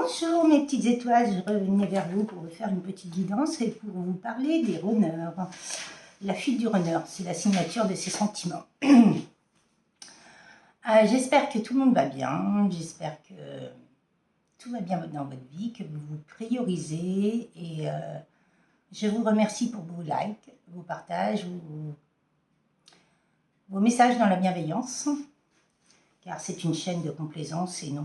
Bonjour mes petites étoiles, je revenais vers vous pour vous faire une petite guidance et pour vous parler des runners. La fuite du runner, c'est la signature de ses sentiments. J'espère que tout le monde va bien, j'espère que tout va bien dans votre vie, que vous vous priorisez et je vous remercie pour vos likes, vos partages, vos messages dans la bienveillance, car c'est une chaîne de complaisance et non...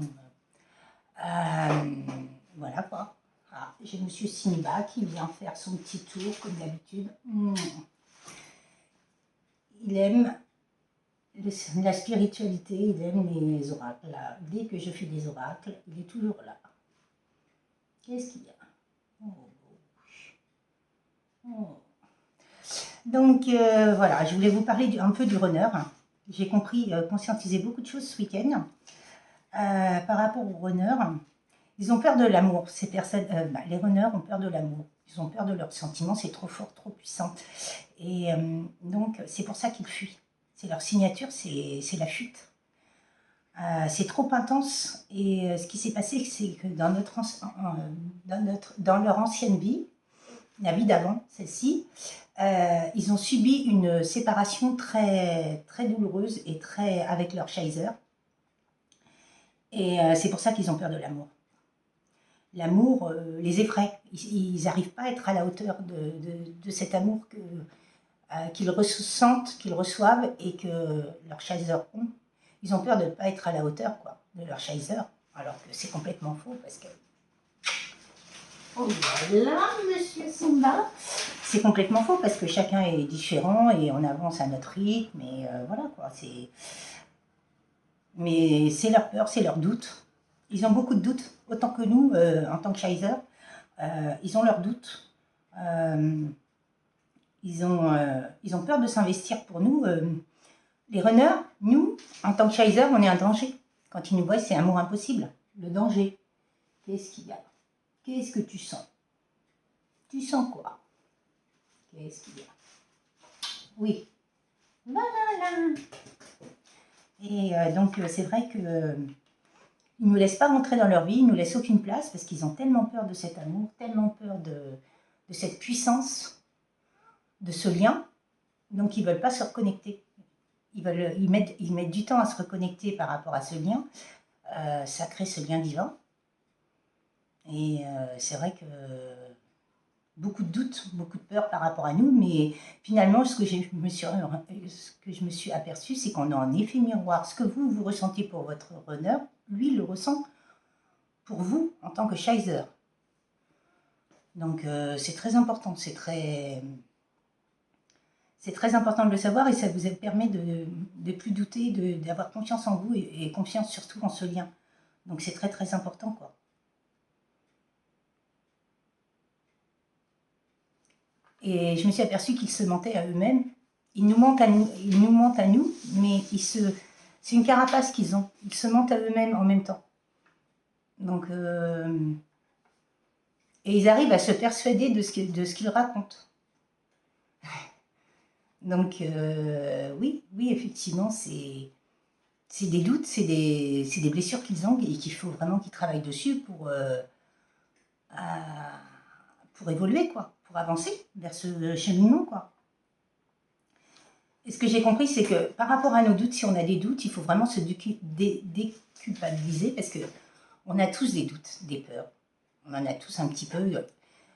voilà quoi. Ah, j'ai monsieur Simba qui vient faire son petit tour comme d'habitude. Il aime la spiritualité, il aime les oracles. Là. Dès que je fais des oracles, il est toujours là. Qu'est-ce qu'il y a? Oh. Donc voilà, je voulais vous parler un peu du runner. J'ai compris, conscientisé beaucoup de choses ce week-end. Par rapport aux runners, ils ont peur de l'amour. Ces personnes, les runners ont peur de l'amour. Ils ont peur de leurs sentiments, c'est trop fort, trop puissant. Et donc, c'est pour ça qu'ils fuient. C'est leur signature, c'est la fuite. C'est trop intense. Et ce qui s'est passé, c'est que dans leur ancienne vie, la vie d'avant, celle-ci, ils ont subi une séparation très, très douloureuse et avec leur chaser. Et c'est pour ça qu'ils ont peur de l'amour. L'amour les effraie. Ils n'arrivent pas à être à la hauteur de cet amour qu'ils ressentent, qu'ils reçoivent et que leurs chasers ont. Ils ont peur de ne pas être à la hauteur quoi, de leurs chasers, alors que c'est complètement faux parce que... Oh là, monsieur Simba, c'est complètement faux parce que chacun est différent et on avance à notre rythme et voilà quoi. Mais c'est leur peur, c'est leur doute. Ils ont beaucoup de doutes, autant que nous, en tant que chaser. Ils ont leurs doutes. Ils ont peur de s'investir pour nous. Les runners, nous, en tant que chaser, on est un danger. Quand ils nous voient, c'est un mot impossible. Le danger. Qu'est-ce qu'il y a? Qu'est-ce que tu sens? Tu sens quoi? Qu'est-ce qu'il y a? Oui. Voilà. Et donc, c'est vrai que... ils ne nous laissent pas rentrer dans leur vie, ils ne nous laissent aucune place parce qu'ils ont tellement peur de cet amour, tellement peur de cette puissance, de ce lien, donc ils ne veulent pas se reconnecter. Ils mettent du temps à se reconnecter par rapport à ce lien, ça crée ce lien divin. Et c'est vrai que beaucoup de doutes, beaucoup de peur par rapport à nous, mais finalement, ce que je me suis aperçu, c'est qu'on a un effet miroir. Ce que vous ressentez pour votre runner, lui, il le ressent pour vous en tant que chaser. Donc c'est très important, c'est très important de le savoir et ça vous permet de ne plus douter, d'avoir confiance en vous et confiance surtout en ce lien. Donc c'est très très important quoi. Et je me suis aperçue qu'ils se mentaient à eux-mêmes. Ils nous mentent à nous, mais c'est une carapace qu'ils ont. Ils se mentent à eux-mêmes en même temps. Donc et ils arrivent à se persuader de ce qu'ils racontent. Donc oui, effectivement, c'est des doutes, c'est des blessures qu'ils ont et qu'il faut vraiment qu'ils travaillent dessus pour évoluer, quoi, pour avancer vers ce cheminement, quoi. Et ce que j'ai compris, c'est que par rapport à nos doutes, si on a des doutes, il faut vraiment se déculpabiliser parce qu'on a tous des doutes, des peurs. On en a tous un petit peu,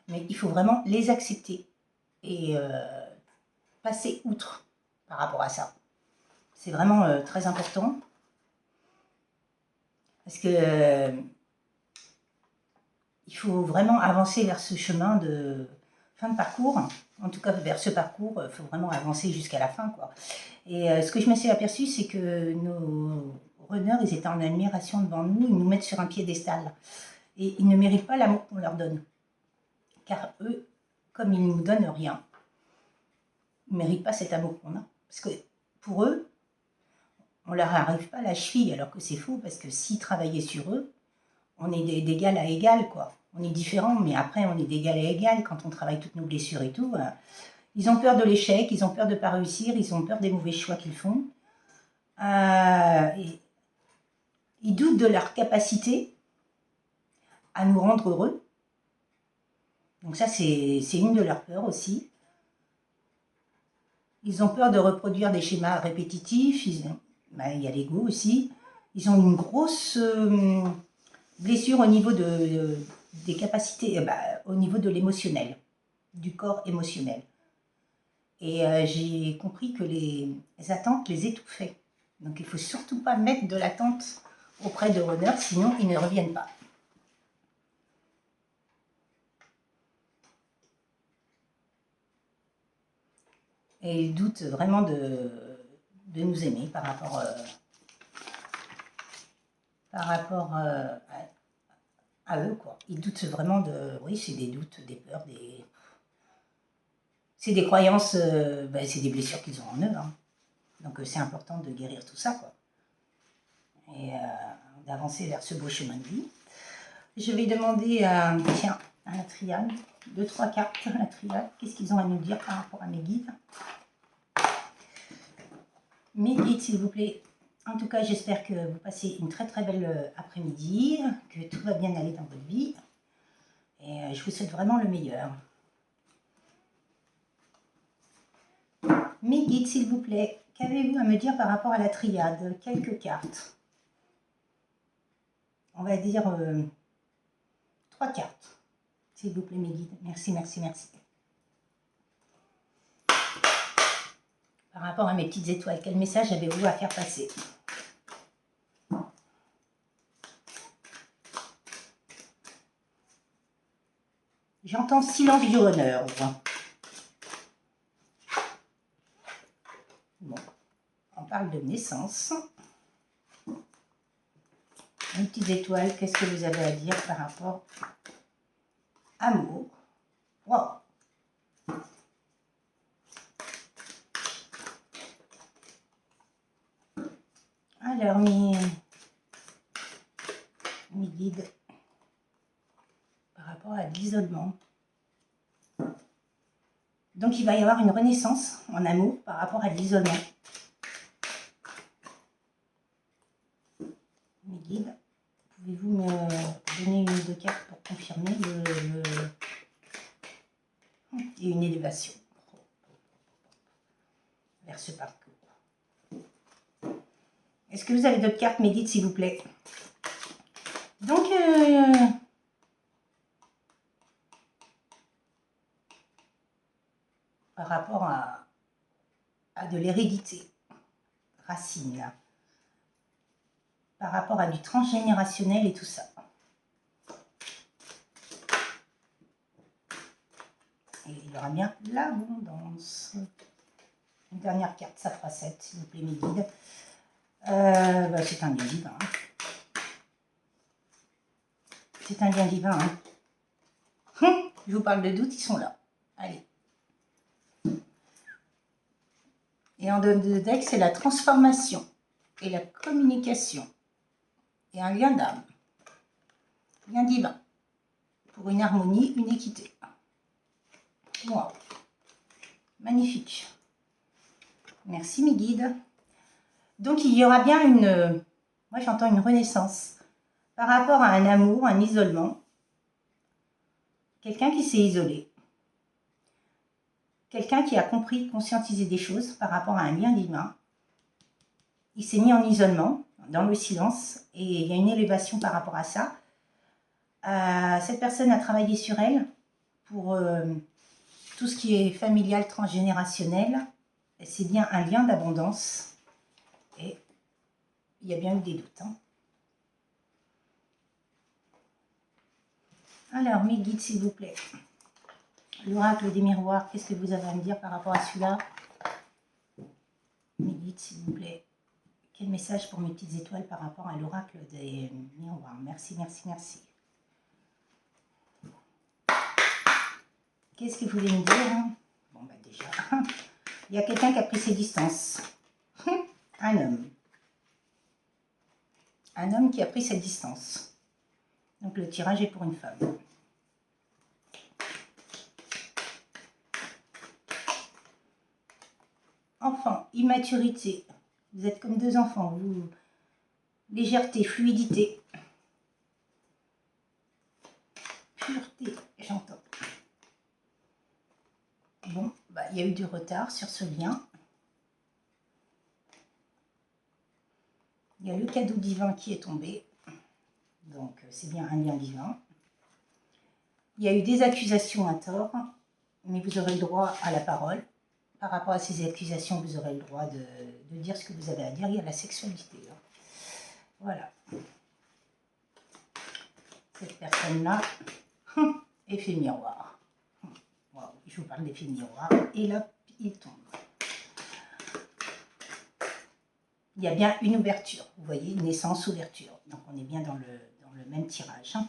mais il faut vraiment les accepter et passer outre par rapport à ça. C'est vraiment très important parce que il faut vraiment avancer vers ce chemin de fin de parcours. En tout cas, vers ce parcours, il faut vraiment avancer jusqu'à la fin, quoi. Et ce que je me suis aperçue, c'est que nos runners, ils étaient en admiration devant nous, ils nous mettent sur un piédestal. Et ils ne méritent pas l'amour qu'on leur donne. Car eux, comme ils ne nous donnent rien, ils ne méritent pas cet amour qu'on a. Parce que pour eux, on ne leur arrive pas à la cheville, alors que c'est faux, parce que s'ils travaillaient sur eux, on est d'égal à égal, quoi. On est différents, mais après, on est d'égal à égal quand on travaille toutes nos blessures et tout. Ils ont peur de l'échec, ils ont peur de ne pas réussir, ils ont peur des mauvais choix qu'ils font. Ils doutent de leur capacité à nous rendre heureux. Donc ça, c'est une de leurs peurs aussi. Ils ont peur de reproduire des schémas répétitifs. Il y a l'ego aussi. Ils ont une grosse blessure au niveau des capacités, au niveau de l'émotionnel, du corps émotionnel. Et j'ai compris que les attentes les étouffaient. Donc il ne faut surtout pas mettre de l'attente auprès de runners, sinon ils ne reviennent pas. Et ils doutent vraiment de nous aimer par rapport à eux, quoi. Ils doutent vraiment de... Oui, c'est des doutes, des peurs, c'est des croyances, c'est des blessures qu'ils ont en eux. Hein. Donc c'est important de guérir tout ça, quoi. Et d'avancer vers ce beau chemin de vie. Je vais demander à la triade, 2-3 cartes, la triade, qu'est-ce qu'ils ont à nous dire par rapport à mes guides. Mes guides, s'il vous plaît. En tout cas, j'espère que vous passez une très très belle après-midi, que tout va bien aller dans votre vie. Et je vous souhaite vraiment le meilleur. Mes guides, s'il vous plaît, qu'avez-vous à me dire par rapport à la triade? Quelques cartes. On va dire 3 cartes. S'il vous plaît, mes guides. Merci, merci, merci. Par rapport à mes petites étoiles, quel message avez-vous à faire passer? J'entends silence du honneur. Bon, on parle de naissance. Mes petites étoiles, qu'est-ce que vous avez à dire par rapport à amour? Wow. Alors, mes guides, par rapport à l'isolement. Donc, il va y avoir une renaissance en amour par rapport à l'isolement. Mes guides, pouvez-vous me donner une ou deux cartes pour confirmer et une élévation vers ce parcours? Est-ce que vous avez d'autres cartes, mes guides, s'il vous plaît? Donc, par rapport à de l'hérédité, racine, par rapport à du transgénérationnel et tout ça. Et il y aura bien l'abondance. Une dernière carte, ça fera 7, s'il vous plaît, mes guides. C'est un lien divin. C'est un lien divin. Je vous parle de doute, ils sont là. Allez. Et en donne de deck, c'est la transformation et la communication. Et un lien d'âme. Lien divin. Pour une harmonie, une équité. Wow. Magnifique. Merci mes guides. Donc il y aura bien une... Moi j'entends une renaissance. Par rapport à un amour, un isolement. Quelqu'un qui s'est isolé. Quelqu'un qui a compris, conscientisé des choses par rapport à un lien divin. Il s'est mis en isolement, dans le silence, et il y a une élévation par rapport à ça. Cette personne a travaillé sur elle pour tout ce qui est familial, transgénérationnel. C'est bien un lien d'abondance. Et il y a bien eu des doutes. Hein. Alors, mes guides, s'il vous plaît. L'oracle des miroirs, qu'est-ce que vous avez à me dire par rapport à celui-là? Mes guides, s'il vous plaît. Quel message pour mes petites étoiles par rapport à l'oracle des miroirs? Merci, merci, merci. Qu'est-ce que vous voulez me dire? Bon, bah déjà, il y a quelqu'un qui a pris ses distances. Un homme. Un homme qui a pris ses distances. Donc le tirage est pour une femme. Enfant, immaturité. Vous êtes comme deux enfants. Vous... Légèreté, fluidité. pureté, j'entends. Bon, bah, il y a eu du retard sur ce lien. Il y a le cadeau divin qui est tombé. Donc, c'est bien un lien divin. Il y a eu des accusations à tort, mais vous aurez le droit à la parole. Par rapport à ces accusations, vous aurez le droit de dire ce que vous avez à dire. Il y a la sexualité. Hein. Voilà. Cette personne-là, effet miroir. Wow, je vous parle d'effet miroir. Et là, il tombe. Il y a bien une ouverture. Vous voyez, naissance, ouverture. Donc, on est bien dans le même tirage. Hein.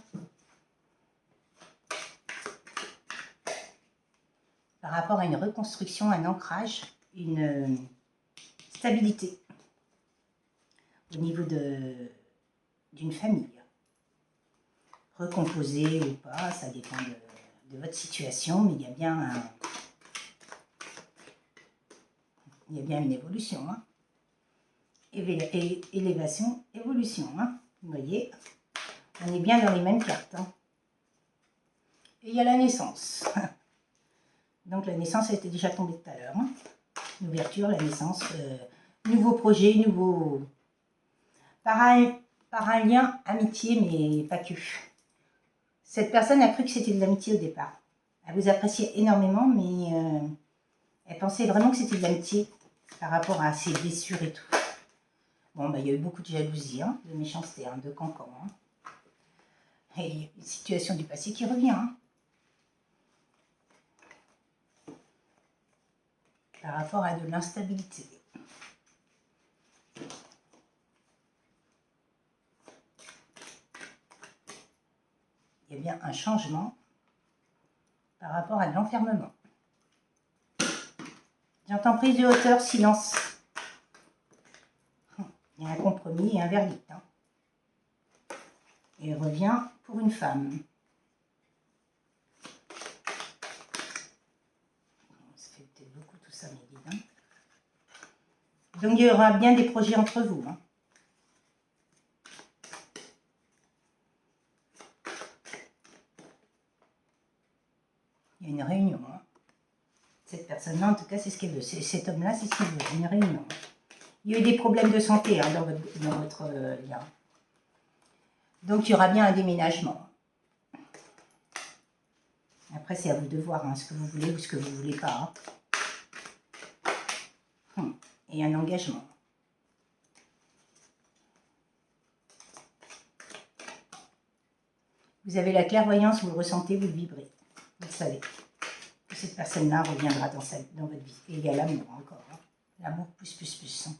Par rapport à une reconstruction, un ancrage, une stabilité au niveau d'une famille. Recomposée ou pas, ça dépend de votre situation, mais il y a bien une évolution. Hein. Élévation, évolution. Hein. Vous voyez, on est bien dans les mêmes cartes. Hein. Et il y a la naissance. Donc la naissance a été déjà tombée tout à l'heure. Hein. L'ouverture, la naissance, nouveau projet, nouveau... Par un lien amitié, mais pas que. Cette personne a cru que c'était de l'amitié au départ. Elle vous appréciait énormément, mais elle pensait vraiment que c'était de l'amitié par rapport à ses blessures et tout. Bon, bah, il y a eu beaucoup de jalousie, hein, de méchanceté, hein, de cancan. Hein. Et une situation du passé qui revient. Hein. Par rapport à de l'instabilité. Il y a bien un changement par rapport à de l'enfermement. J'entends prise de hauteur, silence. Il y a un compromis et un verdict. Hein. Et il revient pour une femme. Ça fait peut-être beaucoup tout ça, mais dis donc. Donc il y aura bien des projets entre vous. Hein. Il y a une réunion. Hein. Cette personne-là, en tout cas, c'est ce qu'elle veut. Cet homme-là, c'est ce qu'il veut. Une réunion. Il y a eu des problèmes de santé hein, dans votre lien. Donc, il y aura bien un déménagement. Après, c'est à vous de voir hein, ce que vous voulez ou ce que vous ne voulez pas. Hein. Et un engagement. Vous avez la clairvoyance, vous le ressentez, vous le vibrez. Vous le savez. Que cette personne-là reviendra dans votre vie. Et il y a l'amour encore. Hein. L'amour plus. Hein.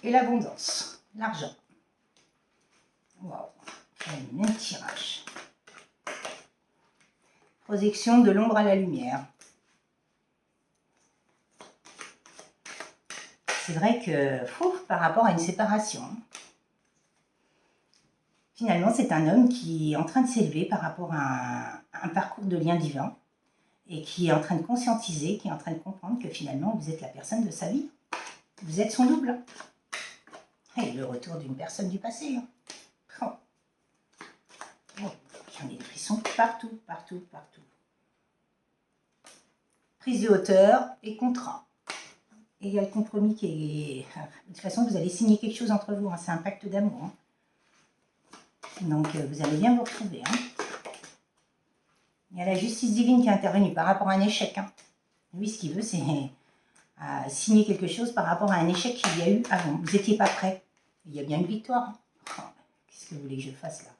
Et l'abondance, l'argent. Waouh, un même tirage. Projection de l'ombre à la lumière. C'est vrai que, par rapport à une séparation, finalement, c'est un homme qui est en train de s'élever par rapport à un parcours de lien divin et qui est en train de conscientiser, qui est en train de comprendre que finalement, vous êtes la personne de sa vie. Vous êtes son double. Et le retour d'une personne du passé. Oh. Oh. J'en ai des frissons partout. Prise de hauteur et contrat. Et il y a le compromis qui est... De toute façon, vous allez signer quelque chose entre vous. Hein. C'est un pacte d'amour. Hein. Donc, vous allez bien vous retrouver. Hein. Il y a la justice divine qui est intervenue par rapport à un échec. Hein. Lui, ce qu'il veut, c'est signer quelque chose par rapport à un échec qu'il y a eu avant. Vous n'étiez pas prêt. Il y a bien une victoire. Hein. Oh, qu'est-ce que vous voulez que je fasse là?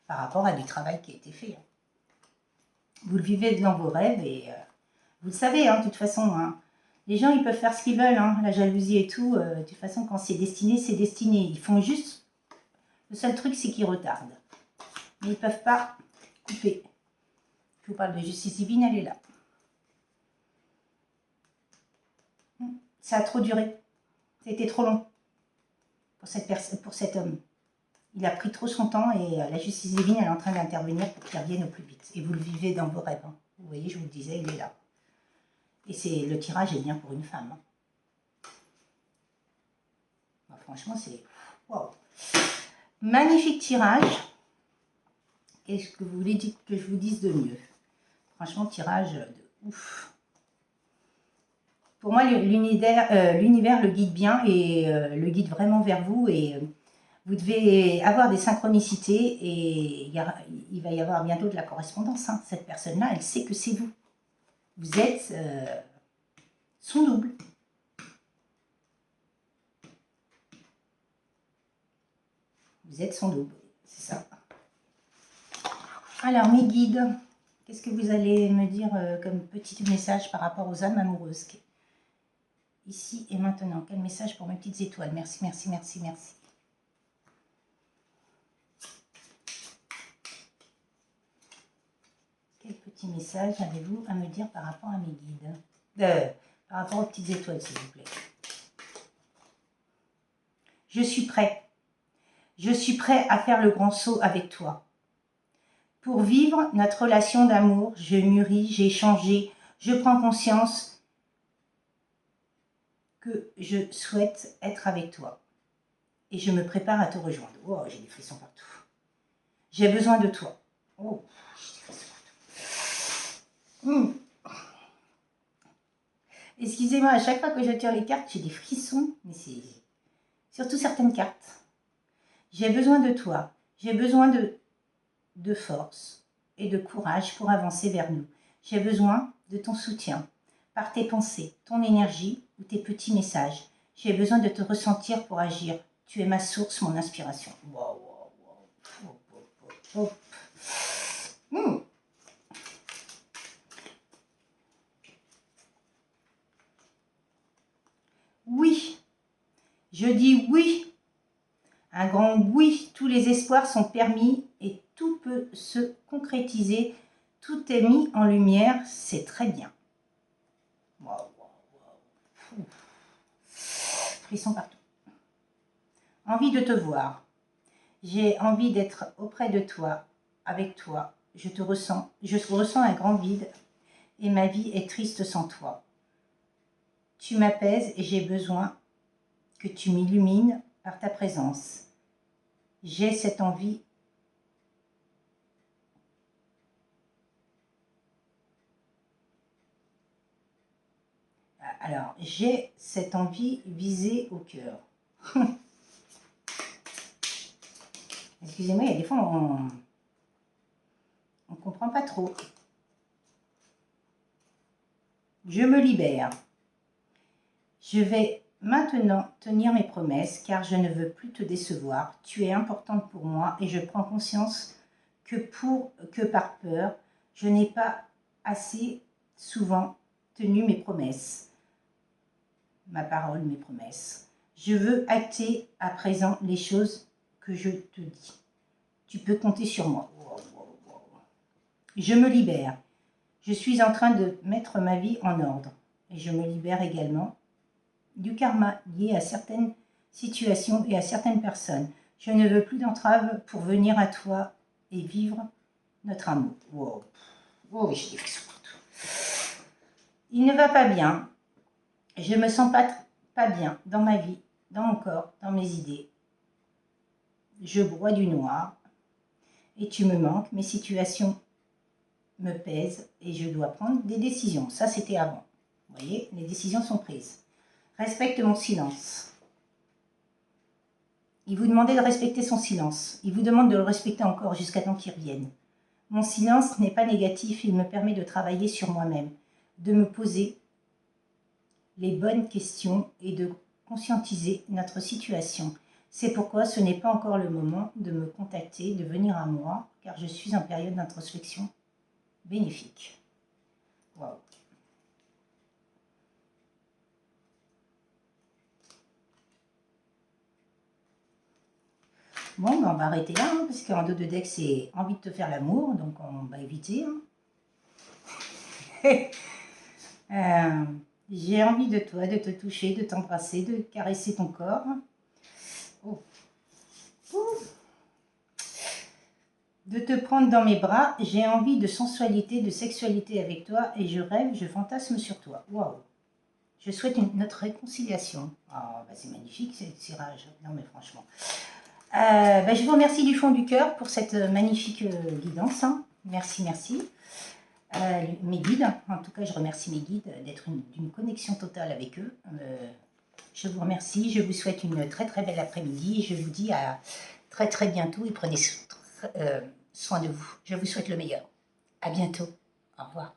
Par rapport à du travail qui a été fait. Hein. Vous le vivez dans vos rêves et vous le savez, hein, de toute façon. Hein. Les gens, ils peuvent faire ce qu'ils veulent. Hein. La jalousie et tout, de toute façon, quand c'est destiné, c'est destiné. Ils font juste... Le seul truc, c'est qu'ils retardent. Mais ils ne peuvent pas couper. Je vous parle de justice divine, elle est là. Ça a trop duré. Ça a été trop long pour cet homme. Il a pris trop son temps et la justice divine, elle est en train d'intervenir pour qu'il revienne au plus vite. Et vous le vivez dans vos rêves. Hein. Vous voyez, je vous le disais, il est là. Et le tirage est bien pour une femme. Hein. franchement, c'est... Wow. Magnifique tirage. Qu'est-ce que vous voulez que je vous dise de mieux? Franchement, tirage de ouf. Pour moi, l'univers le guide bien et le guide vraiment vers vous. Et vous devez avoir des synchronicités et il va y avoir bientôt de la correspondance. Hein. Cette personne-là, elle sait que c'est vous. Vous êtes son double. Vous êtes son double, c'est ça. Alors, mes guides, qu'est-ce que vous allez me dire comme petit message par rapport aux âmes amoureuses? Ici et maintenant, quel message pour mes petites étoiles? Merci, merci, merci, merci. Quel petit message avez-vous à me dire par rapport à mes guides? Par rapport aux petites étoiles, s'il vous plaît. Je suis prêt. Je suis prêt à faire le grand saut avec toi. Pour vivre notre relation d'amour, je mûris, j'ai changé, je prends conscience que je souhaite être avec toi. Et je me prépare à te rejoindre. Oh, j'ai des frissons partout. J'ai besoin de toi. Oh, j'ai des frissons partout. Excusez-moi, à chaque fois que je tire les cartes, j'ai des frissons. Mais c'est surtout certaines cartes. J'ai besoin de toi. J'ai besoin de force et de courage pour avancer vers nous. J'ai besoin de ton soutien, par tes pensées, ton énergie ou tes petits messages. J'ai besoin de te ressentir pour agir. Tu es ma source, mon inspiration. Wow, wow, wow. Oui, je dis oui. Un grand oui, tous les espoirs sont permis et tout peut se concrétiser. Tout est mis en lumière, c'est très bien. Wow, wow, wow. Frissons partout. Envie de te voir. J'ai envie d'être auprès de toi, avec toi. Je ressens un grand vide et ma vie est triste sans toi. Tu m'apaises et j'ai besoin que tu m'illumines par ta présence. J'ai cette envie. Alors, j'ai cette envie visée au cœur. Excusez-moi, il y a des fois, on ne comprend pas trop. Je me libère. Je vais maintenant tenir mes promesses car je ne veux plus te décevoir. Tu es importante pour moi et je prends conscience que par peur, je n'ai pas assez souvent tenu mes promesses. Ma parole, mes promesses. Je veux acter à présent les choses que je te dis. Tu peux compter sur moi. Je me libère. Je suis en train de mettre ma vie en ordre. Et je me libère également du karma lié à certaines situations et à certaines personnes. Je ne veux plus d'entrave pour venir à toi et vivre notre amour. Wow. Oh, j'ai des frissons partout. Il ne va pas bien. Je me sens pas bien dans ma vie, dans mon corps, dans mes idées. Je broie du noir et tu me manques. Mes situations me pèsent et je dois prendre des décisions. Ça, c'était avant. Vous voyez, les décisions sont prises. Respecte mon silence. Il vous demandait de respecter son silence. Il vous demande de le respecter encore jusqu'à temps qu'il revienne. Mon silence n'est pas négatif, il me permet de travailler sur moi-même, de me poser les bonnes questions et de conscientiser notre situation. C'est pourquoi ce n'est pas encore le moment de me contacter, de venir à moi, car je suis en période d'introspection bénéfique. Waouh. Bon, ben on va arrêter là, hein, parce qu'en dos de deck, c'est envie de te faire l'amour, donc on va éviter. Hein. J'ai envie de toi, de te toucher, de t'embrasser, de caresser ton corps. Oh. De te prendre dans mes bras. J'ai envie de sensualité, de sexualité avec toi et je rêve, je fantasme sur toi. Waouh. Je souhaite notre réconciliation. Oh, bah c'est magnifique, ce tirage. Non, mais franchement. Je vous remercie du fond du cœur pour cette magnifique guidance. Hein. Merci, merci. Mes guides, en tout cas, je remercie mes guides d'être d'une connexion totale avec eux. Je vous remercie, je vous souhaite une très très belle après-midi. Je vous dis à très très bientôt et prenez soin de vous. Je vous souhaite le meilleur. À bientôt. Au revoir.